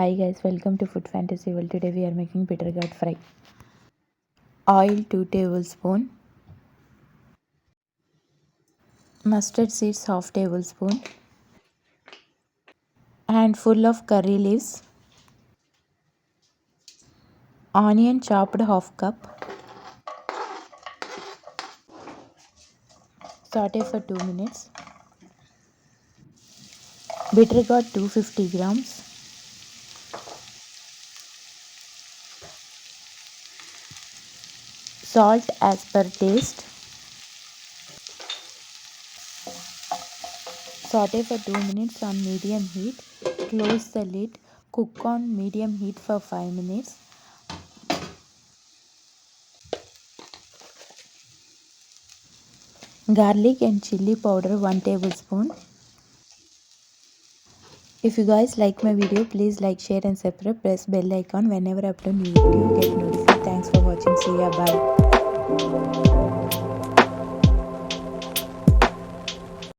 Hi guys, welcome to Food Fantasy World. Today we are making bitter gourd fry. Oil 2 tablespoon, mustard seeds half tablespoon, handful of curry leaves, onion chopped half cup, saute for 2 minutes, bitter gourd 250 grams, salt as per taste, saute for 2 minutes on medium heat, close the lid, cook on medium heat for 5 minutes. Garlic and chili powder 1 tablespoon. If you guys like my video, please like, share and subscribe. Press bell icon whenever I upload new video. Get notified. Thanks for watching. See ya. Bye.